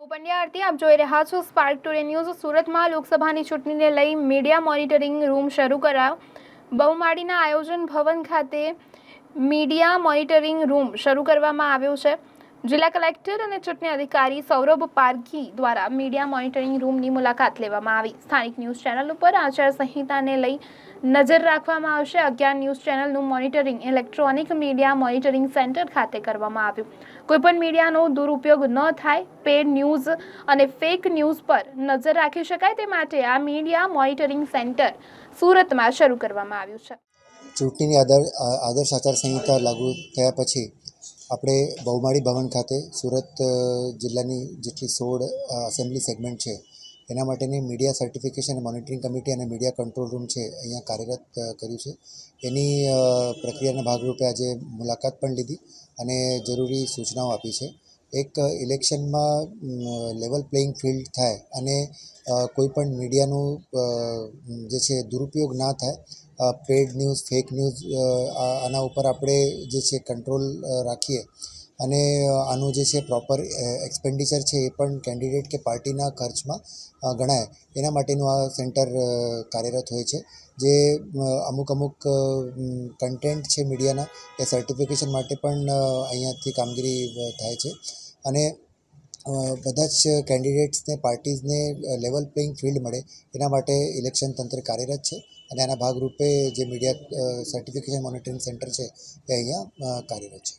હું પંડ્યા આરતી આપ જોઈ રહ્યા છો સ્પાર્ક ટુડે ન્યૂઝ। સુરતમાં લોકસભાની ચૂંટણીને લઈ મીડિયા મોનિટરિંગ રૂમ શરૂ કરાયો। બહુમાળીના આયોજન ભવન ખાતે મીડિયા મોનિટરિંગ રૂમ શરૂ કરવામાં આવ્યો છે। જિલ્લા કલેક્ટર અને ચૂંટણી અધિકારી સૌરભ પારઘી દ્વારા મીડિયા મોનિટરિંગ રૂમની મુલાકાત લેવામાં આવી। સ્થાનિક ન્યૂઝ ચેનલ ઉપર આચારસંહિતાને લઈ નજર રાખવામાં આવશે। 11 ન્યૂઝ ચેનલનું monitoring electronic media monitoring centre ખાતે કરવામાં આવ્યું। કોઈપણ મીડિયાનો દુરુપયોગ ન થાય, પેડ ન્યૂઝ અને ફેક ન્યૂઝ પર નજર રાખી શકાય તે માટે આ મીડિયા મોનિટરિંગ સેન્ટર સુરતમાં શરૂ કરવામાં આવ્યું છે। ચૂંટણીની આદર્શ આચારસંહિતા લાગુ થયા પછી આપણે બહુમાળી ભવન ખાતે સુરત જિલ્લાની જેટલી 16 એસેમ્બલી સેગમેન્ટ છે એના માટેની મીડિયા સર્ટિફિકેશન મોનિટરિંગ કમિટી અને મીડિયા કંટ્રોલ રૂમ છે અહીંયા કાર્યરત કર્યું છે। એની પ્રક્રિયાના ભાગરૂપે આજે મુલાકાત પણ લીધી અને જરૂરી સૂચનાઓ આપી છે। એક ઇલેક્શનમાં લેવલ પ્લેઇંગ ફિલ્ડ થાય અને કોઈ પણ મીડિયાનું જે છે દુરુપયોગ ના થાય, પેડ ન્યૂઝ, ફેક ન્યૂઝ, આના ઉપર આપણે જે છે કંટ્રોલ રાખીએ અને આનું જે છે પ્રોપર એક્સપેન્ડિચર છે એ પણ કેન્ડિડેટ કે પાર્ટીના ખર્ચમાં ગણાય એના માટેનું આ સેન્ટર કાર્યરત હોય છે। જે અમુક કન્ટેન્ટ છે મીડિયાના એ સર્ટિફિકેશન માટે પણ અહીંયાથી કામગીરી થાય છે અને બધા જ કેન્ડિડેટ્સને, પાર્ટીઝને લેવલ પ્લેઇંગ ફિલ્ડ મળે એના માટે ઇલેક્શન તંત્ર કાર્યરત છે અને આના ભાગરૂપે જે મીડિયા સર્ટિફિકેશન મોનિટરિંગ સેન્ટર છે એ અહીંયા કાર્યરત છે।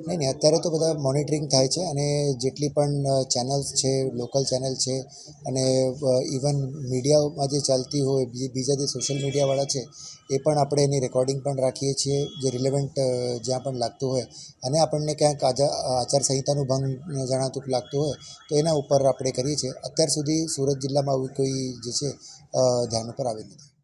નહીં, અત્યારે તો બધા મોનિટરિંગ થાય છે અને જેટલી પણ ચેનલ્સ છે, લોકલ ચેનલ છે અને ઇવન મીડિયામાં જે ચાલતી હોય બીજા જે સોશિયલ મીડિયાવાળા છે એ પણ આપણે એની રેકોર્ડિંગ પણ રાખીએ છીએ, જે રિલેવન્ટ જ્યાં પણ લાગતું હોય અને આપણને ક્યાંક આચારસંહિતાનું ભંગ જણાતું લાગતું હોય તો એના ઉપર આપણે કરીએ છીએ। અત્યાર સુધી સુરત જિલ્લામાં આવું કોઈ જે છે ધ્યાન ઉપર આવી નથી।